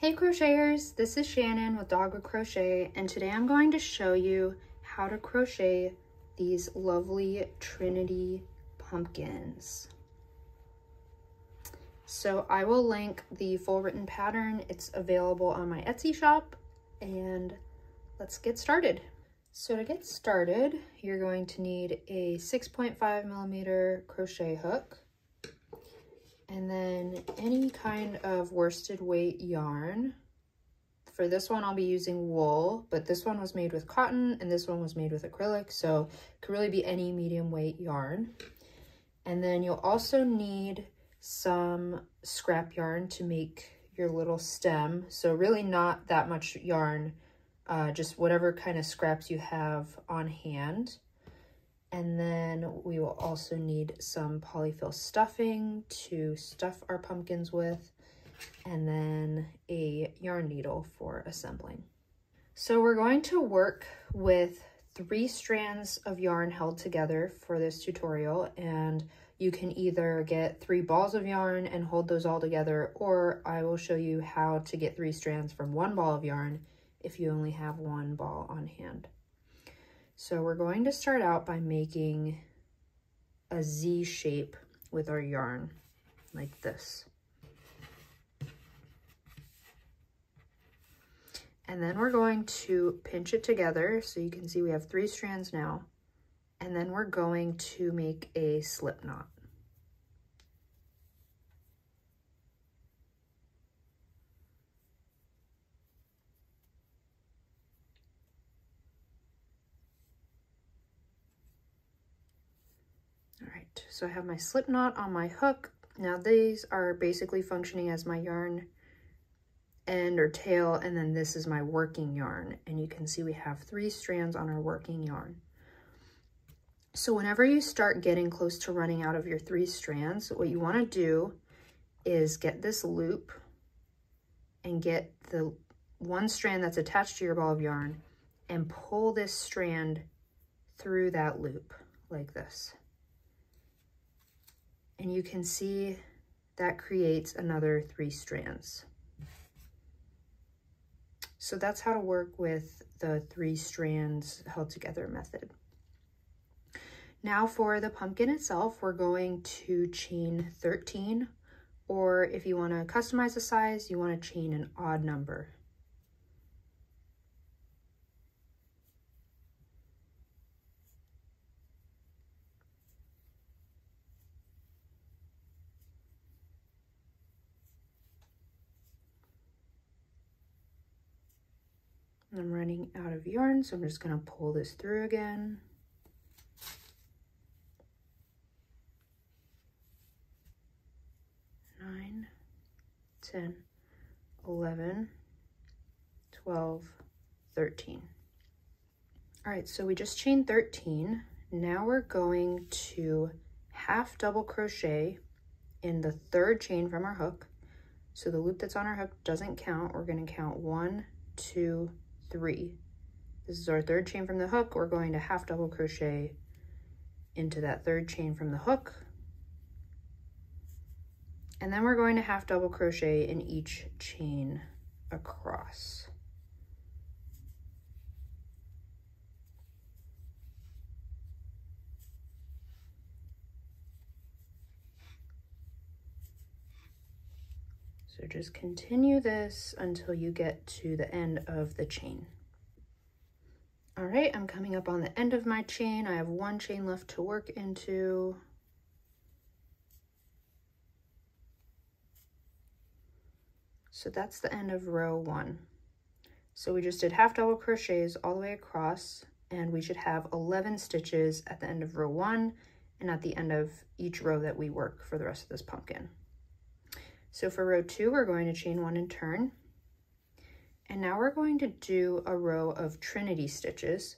Hey crocheters, this is Shannon with Dogwood Crochet, and today I'm going to show you how to crochet these lovely Trinity pumpkins. So I will link the full written pattern. It's available on my Etsy shop, and let's get started. So to get started, you're going to need a 6.5mm crochet hook, and then any kind of worsted weight yarn. For this one, I'll be using wool, but this one was made with cotton and this one was made with acrylic, so it could really be any medium weight yarn. And then you'll also need some scrap yarn to make your little stem. So really not that much yarn, just whatever kind of scraps you have on hand. And then we will also need some polyfill stuffing to stuff our pumpkins with, and then a yarn needle for assembling. So we're going to work with 3 strands of yarn held together for this tutorial, and you can either get 3 balls of yarn and hold those all together, or I will show you how to get 3 strands from 1 ball of yarn if you only have 1 ball on hand. So we're going to start out by making a Z shape with our yarn, like this. And then we're going to pinch it together, so you can see we have 3 strands now. And then we're going to make a slip knot. Alright, so I have my slip knot on my hook. Now these are basically functioning as my yarn end or tail, and then this is my working yarn. And you can see we have 3 strands on our working yarn. So whenever you start getting close to running out of your 3 strands, what you want to do is get this loop and get the 1 strand that's attached to your ball of yarn and pull this strand through that loop like this. And you can see that creates another 3 strands. So that's how to work with the 3 strands held together method. Now for the pumpkin itself, we're going to chain 13, or if you want to customize the size, you want to chain an odd number. I'm running out of yarn, so I'm just going to pull this through again. 9, 10, 11, 12, 13. All right, so we just chained 13. Now we're going to half double crochet in the 3rd chain from our hook. So the loop that's on our hook doesn't count. We're going to count 1, 2, 3. This is our 3rd chain from the hook. We're going to half double crochet into that 3rd chain from the hook. And then we're going to half double crochet in each chain across. So just continue this until you get to the end of the chain. All right, I'm coming up on the end of my chain. I have 1 chain left to work into. So that's the end of row 1. So we just did half double crochets all the way across, and we should have 11 stitches at the end of row 1 and at the end of each row that we work for the rest of this pumpkin. So for row 2, we're going to chain 1 and turn. And now we're going to do a row of Trinity stitches.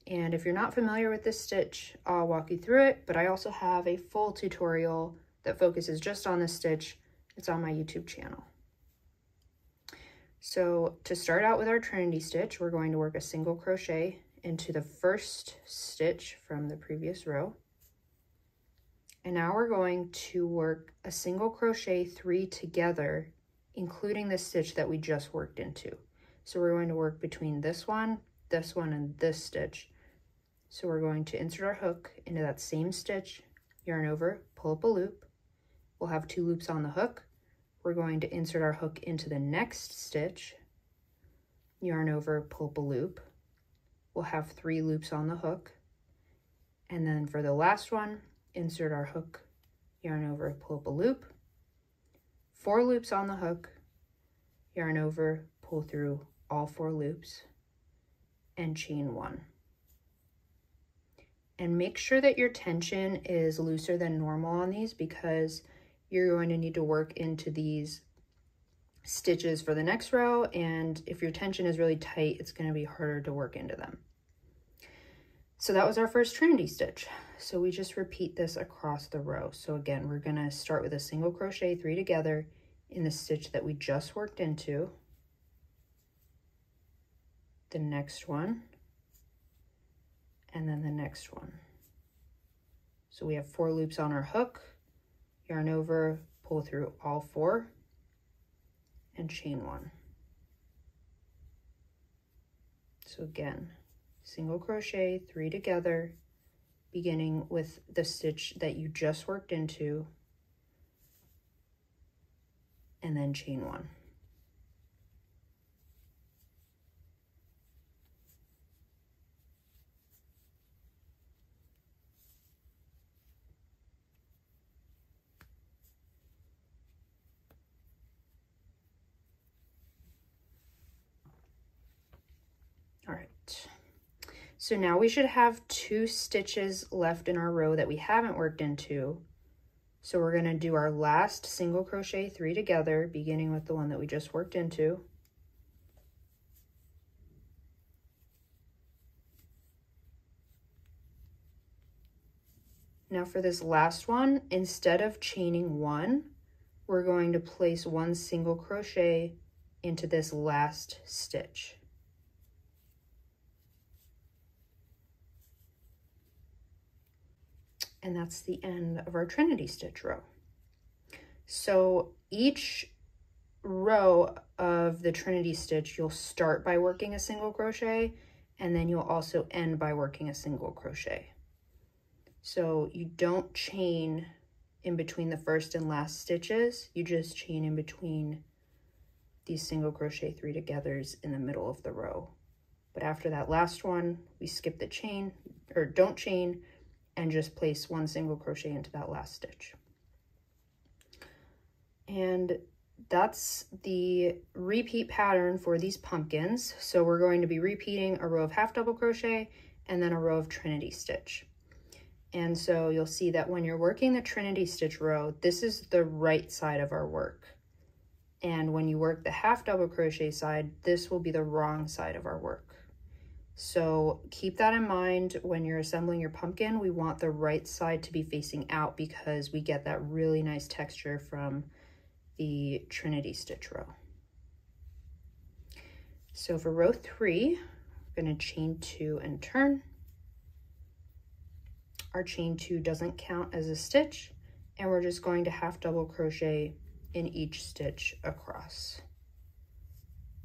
And if you're not familiar with this stitch, I'll walk you through it, but I also have a full tutorial that focuses just on this stitch. It's on my YouTube channel. So to start out with our Trinity stitch, we're going to work a single crochet into the 1st stitch from the previous row. And now we're going to work a single crochet 3 together including the stitch that we just worked into. So we're going to work between this one, and this stitch. So we're going to insert our hook into that same stitch, yarn over, pull up a loop. We'll have 2 loops on the hook. We're going to insert our hook into the next stitch, yarn over, pull up a loop. We'll have 3 loops on the hook. And then for the last one, insert our hook, yarn over, pull up a loop. 4 loops on the hook, yarn over, pull through all 4 loops, and chain 1. And make sure that your tension is looser than normal on these, because you're going to need to work into these stitches for the next row, and if your tension is really tight, it's going to be harder to work into them. So that was our first Trinity stitch. So we just repeat this across the row. So again, we're going to start with a single crochet 3 together in the stitch that we just worked into, the next one, and then the next one. So we have 4 loops on our hook, yarn over, pull through all 4, and chain 1. So again, single crochet 3 together, beginning with the stitch that you just worked into, and then chain 1. All right, so now we should have 2 stitches left in our row that we haven't worked into. So we're going to do our last single crochet 3 together, beginning with the one that we just worked into. Now for this last one, instead of chaining 1, we're going to place 1 single crochet into this last stitch. And that's the end of our Trinity stitch row. So each row of the Trinity stitch, you'll start by working a single crochet, and then you'll also end by working a single crochet. So you don't chain in between the first and last stitches, you just chain in between these single crochet 3 togethers in the middle of the row. But after that last one, we skip the chain, or don't chain, and just place 1 single crochet into that last stitch. And that's the repeat pattern for these pumpkins. So we're going to be repeating a row of half double crochet and then a row of Trinity stitch. And so you'll see that when you're working the Trinity stitch row, this is the right side of our work. And when you work the half double crochet side, this will be the wrong side of our work. So keep that in mind when you're assembling your pumpkin. We want the right side to be facing out because we get that really nice texture from the Trinity stitch row. So for row 3, we're going to chain 2 and turn. Our chain 2 doesn't count as a stitch, and we're just going to half double crochet in each stitch across.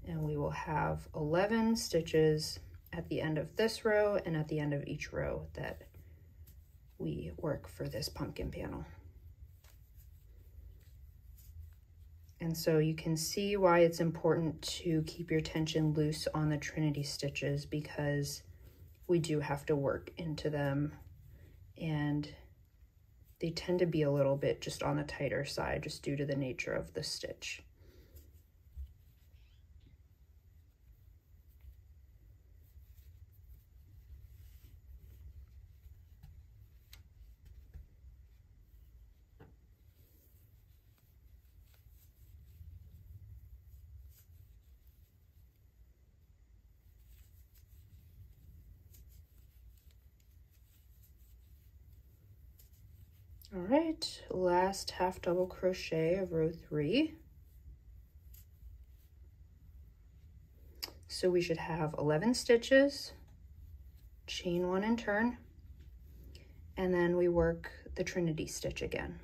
And we will have 11 stitches at the end of this row and at the end of each row that we work for this pumpkin panel. And so you can see why it's important to keep your tension loose on the Trinity stitches, because we do have to work into them, and they tend to be a little bit just on the tighter side just due to the nature of the stitch. All right, last half double crochet of row 3. So we should have 11 stitches, chain 1 and turn, and then we work the Trinity stitch again.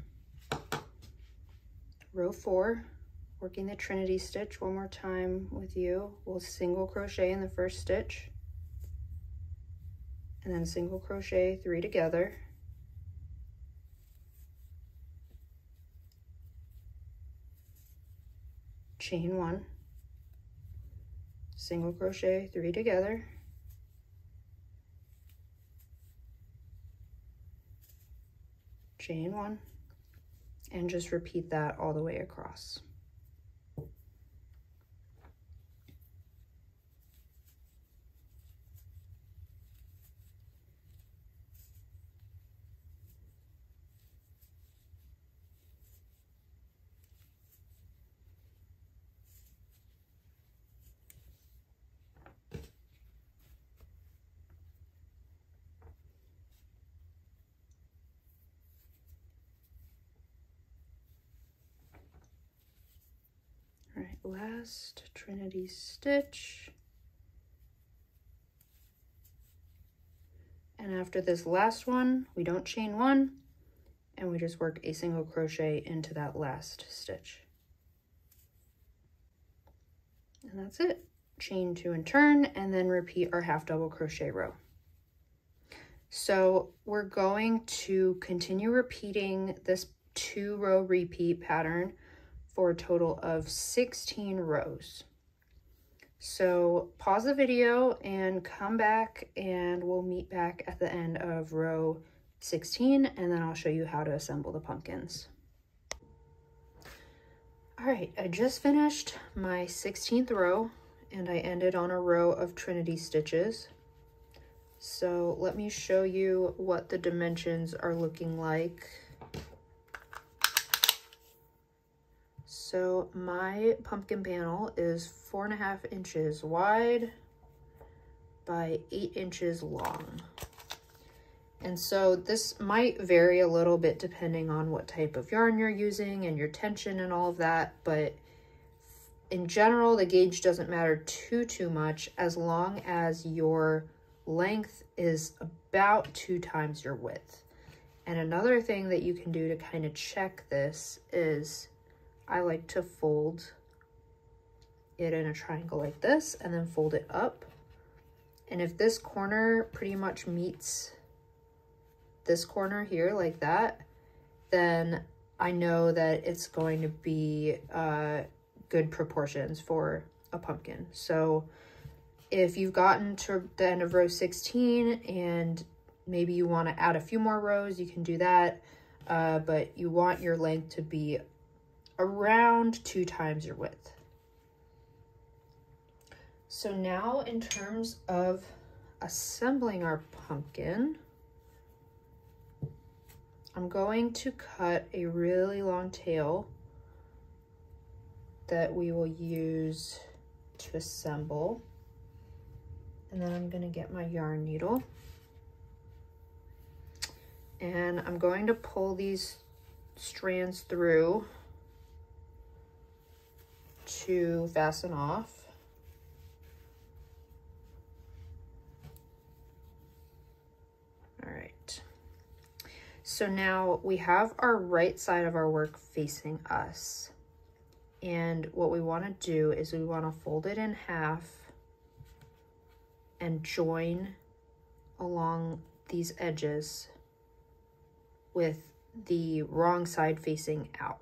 Row 4, working the Trinity stitch one more time with you. We'll single crochet in the first stitch and then single crochet 3 together. Chain 1, single crochet 3 together, chain 1, and just repeat that all the way across. All right, last Trinity stitch. And after this last one, we don't chain 1, and we just work a single crochet into that last stitch. And that's it. Chain 2 and turn, and then repeat our half double crochet row. So we're going to continue repeating this 2-row repeat pattern for a total of 16 rows. So pause the video and come back, and we'll meet back at the end of row 16, and then I'll show you how to assemble the pumpkins. All right, I just finished my 16th row, and I ended on a row of Trinity stitches. So let me show you what the dimensions are looking like. So my pumpkin panel is 4.5 inches wide by 8 inches long. And so this might vary a little bit depending on what type of yarn you're using and your tension and all of that, but in general, the gauge doesn't matter too much as long as your length is about 2 times your width. And another thing that you can do to kind of check this is I like to fold it in a triangle like this and then fold it up. And if this corner pretty much meets this corner here like that, then I know that it's going to be good proportions for a pumpkin. So if you've gotten to the end of row 16 and maybe you want to add a few more rows, you can do that, but you want your length to be around 2 times your width. So now in terms of assembling our pumpkin, I'm going to cut a really long tail that we will use to assemble. And then I'm going to get my yarn needle. And I'm going to pull these strands through to fasten off. All right. So now we have our right side of our work facing us. And what we want to do is we want to fold it in half and join along these edges with the wrong side facing out.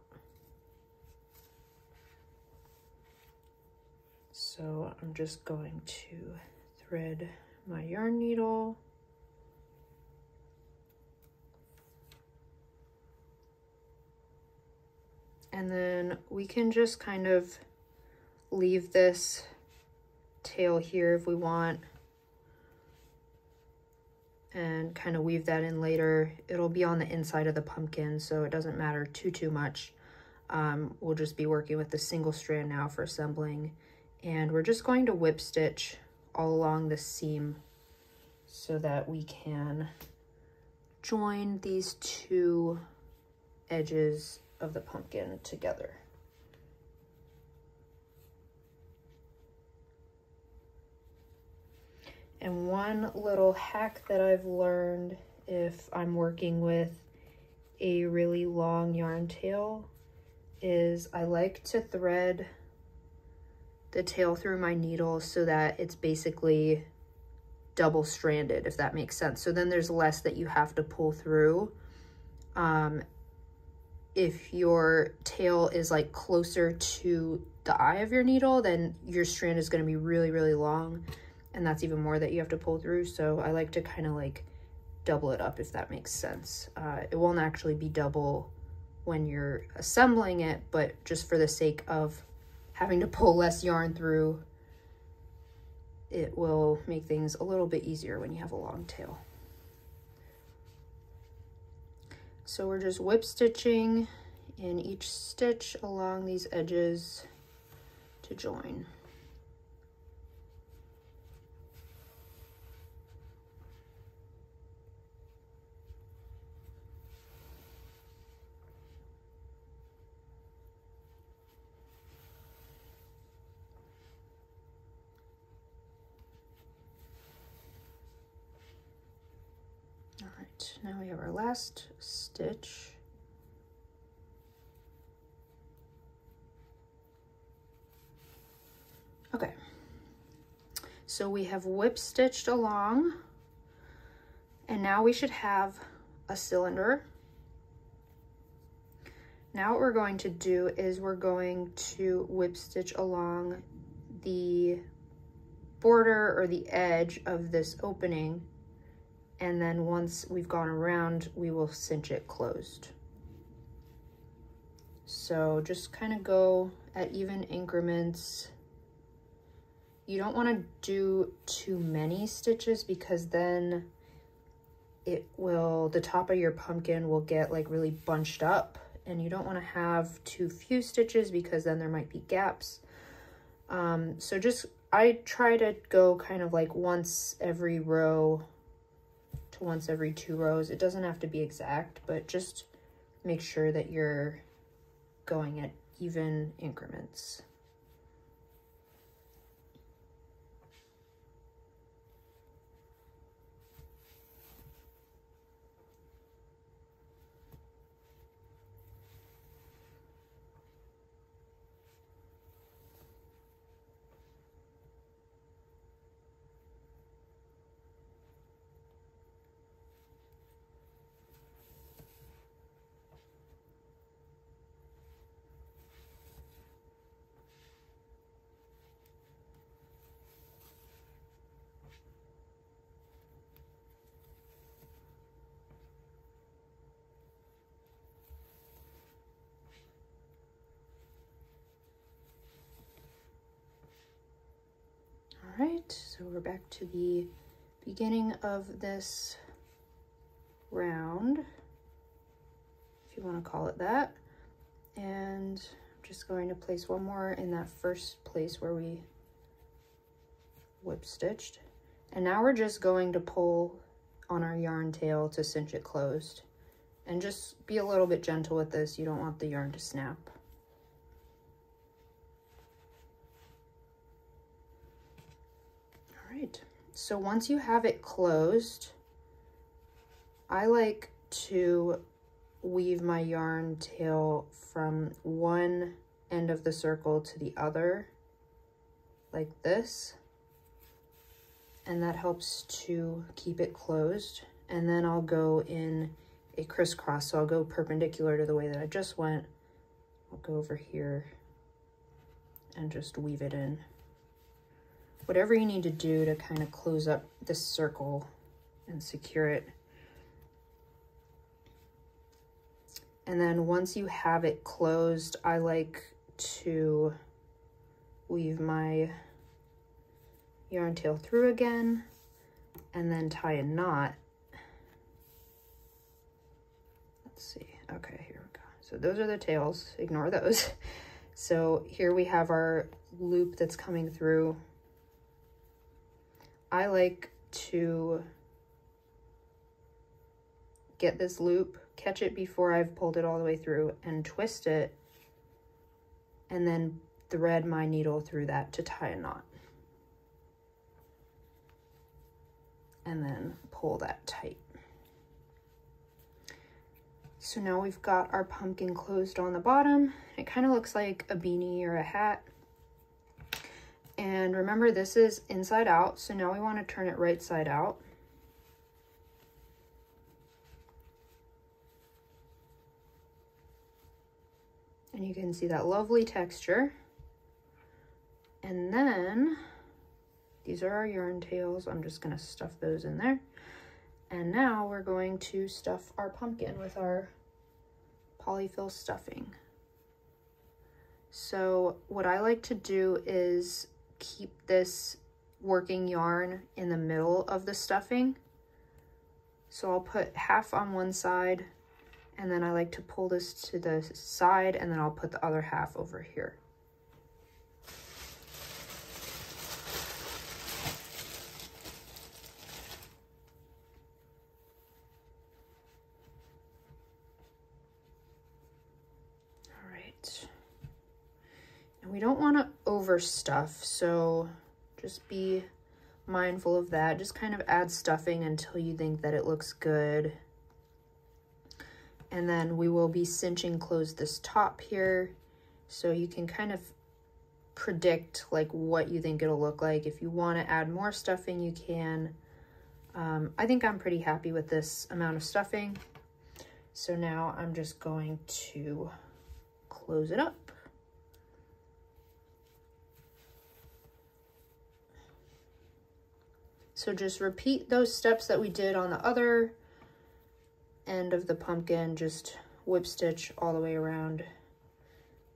So I'm just going to thread my yarn needle. And then we can just kind of leave this tail here if we want and kind of weave that in later. It'll be on the inside of the pumpkin, so it doesn't matter too much. We'll just be working with the single strand now for assembling. And we're just going to whip stitch all along the seam so that we can join these 2 edges of the pumpkin together. And one little hack that I've learned if I'm working with a really long yarn tail is I like to thread the tail through my needle so that it's basically double stranded, if that makes sense. So then there's less that you have to pull through. If your tail is like closer to the eye of your needle, then your strand is going to be really, really long, and that's even more that you have to pull through. So I like to kind of like double it up, if that makes sense. It won't actually be double when you're assembling it, but just for the sake of having to pull less yarn through, it will make things a little bit easier when you have a long tail. So we're just whip stitching in each stitch along these edges to join. All right, now we have our last stitch. Okay, so we have whip stitched along, and now we should have a cylinder. Now what we're going to do is we're going to whip stitch along the border or the edge of this opening, and then once we've gone around, we will cinch it closed. So just kind of go at even increments. You don't want to do too many stitches because then the top of your pumpkin will get like really bunched up, and you don't want to have too few stitches because then there might be gaps. So I try to go kind of like once every row to once every 2 rows. It doesn't have to be exact, but just make sure that you're going at even increments. All right, so we're back to the beginning of this round, if you want to call it that. And I'm just going to place one more in that first place where we whip stitched. And now we're just going to pull on our yarn tail to cinch it closed. And just be a little bit gentle with this. You don't want the yarn to snap. Right, so once you have it closed, I like to weave my yarn tail from one end of the circle to the other, like this, and that helps to keep it closed. And then I'll go in a crisscross, so I'll go perpendicular to the way that I just went. I'll go over here and just weave it in. Whatever you need to do to kind of close up this circle and secure it. And then once you have it closed, I like to weave my yarn tail through again and then tie a knot. Let's see, okay, here we go. So those are the tails, ignore those. So here we have our loop that's coming through. I like to get this loop, catch it before I've pulled it all the way through, and twist it, and then thread my needle through that to tie a knot. And then pull that tight. So now we've got our pumpkin closed on the bottom. It kind of looks like a beanie or a hat. And remember, this is inside out, so now we want to turn it right side out. And you can see that lovely texture. And then these are our yarn tails. I'm just going to stuff those in there. And now we're going to stuff our pumpkin with our polyfill stuffing. So what I like to do is keep this working yarn in the middle of the stuffing. So I'll put half on one side, and then I like to pull this to the side, and then I'll put the other half over here. We don't want to overstuff, so just be mindful of that. Just kind of add stuffing until you think that it looks good. And then we will be cinching closed this top here, so you can kind of predict like what you think it'll look like. If you want to add more stuffing, you can. I think I'm pretty happy with this amount of stuffing. So now I'm just going to close it up. So just repeat those steps that we did on the other end of the pumpkin, just whip stitch all the way around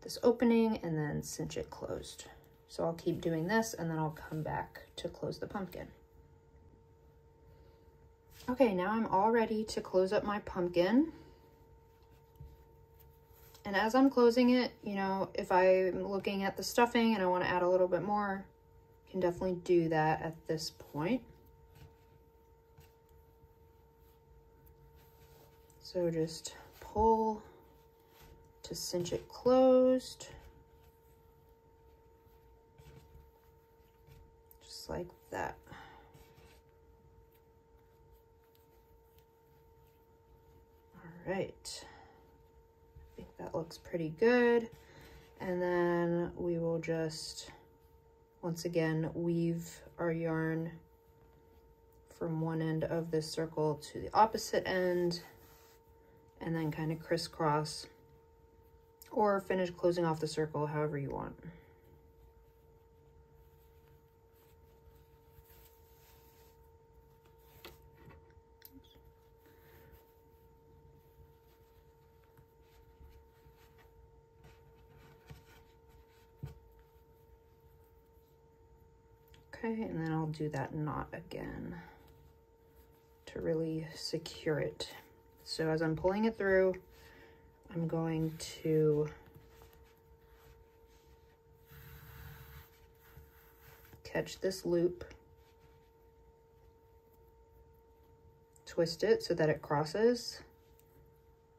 this opening and then cinch it closed. So I'll keep doing this and then I'll come back to close the pumpkin. Okay, now I'm all ready to close up my pumpkin. And as I'm closing it, you know, if I'm looking at the stuffing and I want to add a little bit more, you can definitely do that at this point. So just pull to cinch it closed. Just like that. All right. I think that looks pretty good. And then we will just, once again, weave our yarn from one end of this circle to the opposite end, and then kind of crisscross or finish closing off the circle however you want. Okay, and then I'll do that knot again to really secure it. So as I'm pulling it through, I'm going to catch this loop, twist it so that it crosses,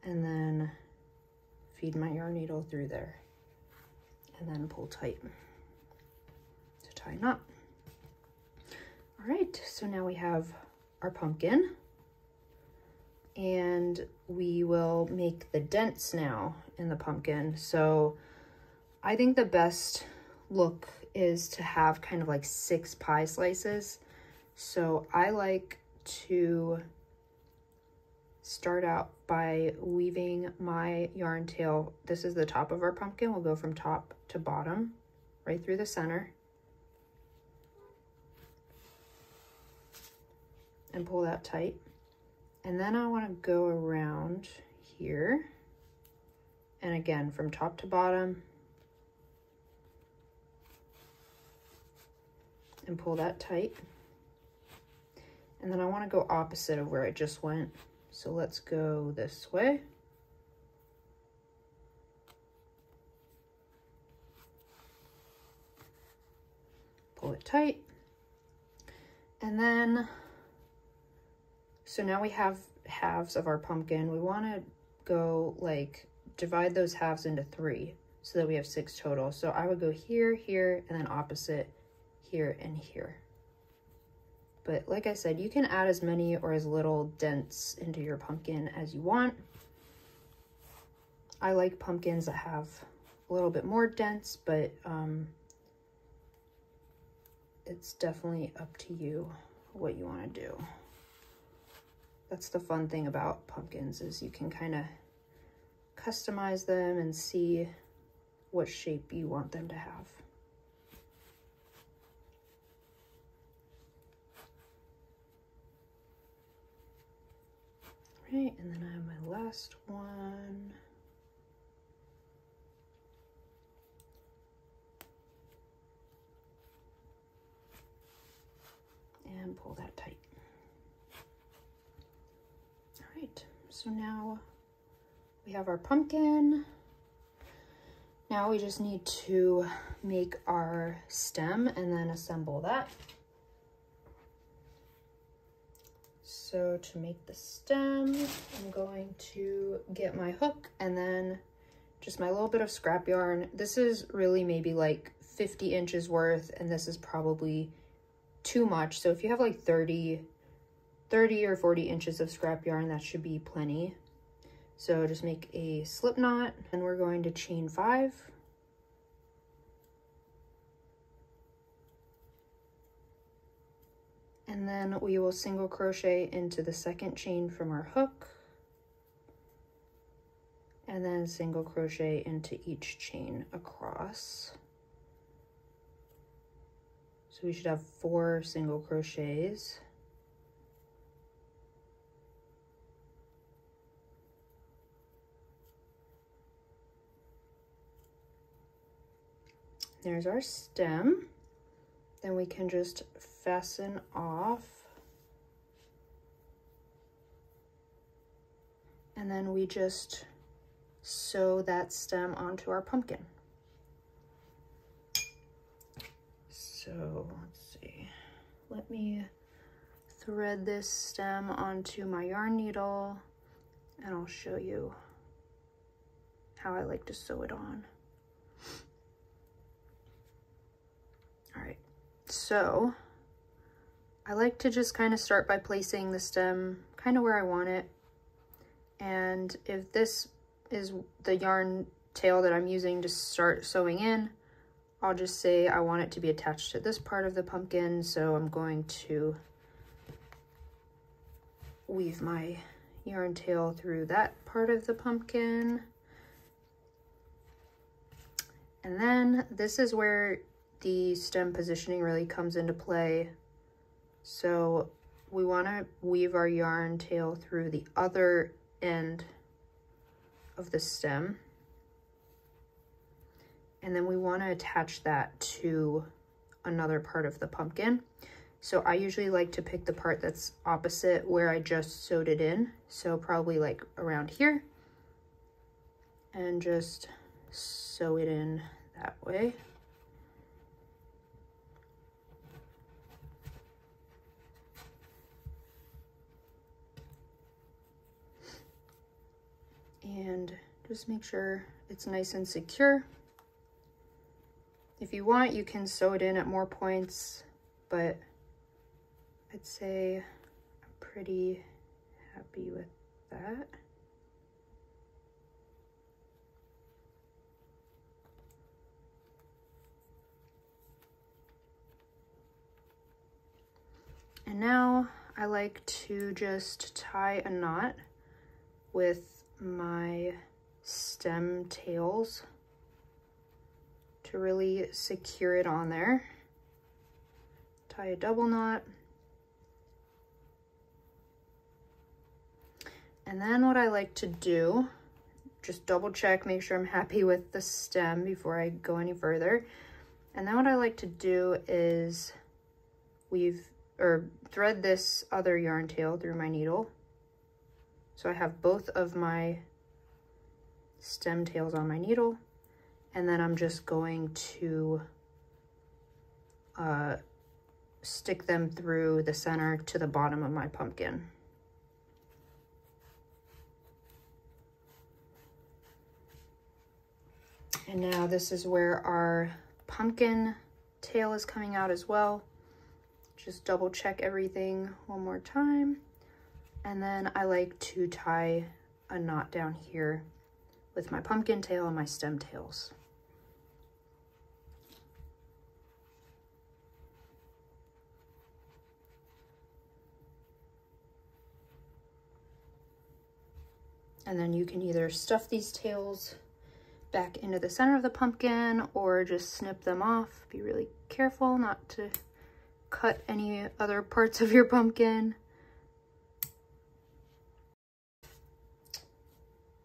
and then feed my yarn needle through there, and then pull tight to tie a knot. All right, so now we have our pumpkin. And we will make the dents now in the pumpkin. So I think the best look is to have kind of like 6 pie slices. So I like to start out by weaving my yarn tail. This is the top of our pumpkin. We'll go from top to bottom, right through the center. And pull that tight. And then I want to go around here, and again from top to bottom, and pull that tight. And then I want to go opposite of where it just went. So let's go this way. Pull it tight. And then so now we have halves of our pumpkin. We want to go like divide those halves into 3 so that we have 6 total. So I would go here, here, and then opposite here and here. But like I said, you can add as many or as little dents into your pumpkin as you want. I like pumpkins that have a little bit more dense, but it's definitely up to you what you want to do. That's the fun thing about pumpkins, is you can kind of customize them and see what shape you want them to have. Right, and then I have my last one. And pull that tight. All right, so now we have our pumpkin. Now we just need to make our stem and then assemble that. So to make the stem, I'm going to get my hook and then just my little bit of scrap yarn. This is really maybe like 50 inches worth, and this is probably too much. So if you have like 30 or 40 inches of scrap yarn, that should be plenty. So just make a slip knot, and we're going to chain 5. And then we will single crochet into the second chain from our hook, and then single crochet into each chain across. So we should have 4 single crochets. There's our stem. Then we can just fasten off. And then we just sew that stem onto our pumpkin. So let's see. Let me thread this stem onto my yarn needle, and I'll show you how I like to sew it on. All right. So I like to just kind of start by placing the stem kind of where I want it. And if this is the yarn tail that I'm using to start sewing in, I'll just say I want it to be attached to this part of the pumpkin. So I'm going to weave my yarn tail through that part of the pumpkin. And then this is where the stem positioning really comes into play. So we want to weave our yarn tail through the other end of the stem, and then we want to attach that to another part of the pumpkin. So I usually like to pick the part that's opposite where I just sewed it in, so probably like around here, and just sew it in that way. And just make sure it's nice and secure. If you want, you can sew it in at more points, but I'd say I'm pretty happy with that. And now I like to just tie a knot with my stem tails to really secure it on there. Tie a double knot. And then what I like to do, just double check, make sure I'm happy with the stem before I go any further. And then what I like to do is thread this other yarn tail through my needle. So I have both of my stem tails on my needle, and then I'm just going to stick them through the center to the bottom of my pumpkin. And now this is where our pumpkin tail is coming out as well. Just double check everything one more time. And then I like to tie a knot down here with my pumpkin tail and my stem tails. And then you can either stuff these tails back into the center of the pumpkin or just snip them off. Be really careful not to cut any other parts of your pumpkin.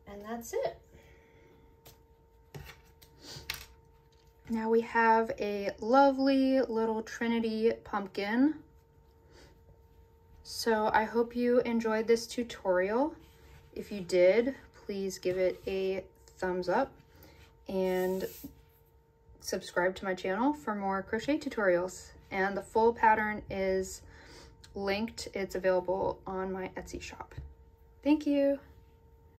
And that's it. Now we have a lovely little Trinity pumpkin. So I hope you enjoyed this tutorial. If you did, please give it a thumbs up and subscribe to my channel for more crochet tutorials. And the full pattern is linked. It's available on my Etsy shop. Thank you.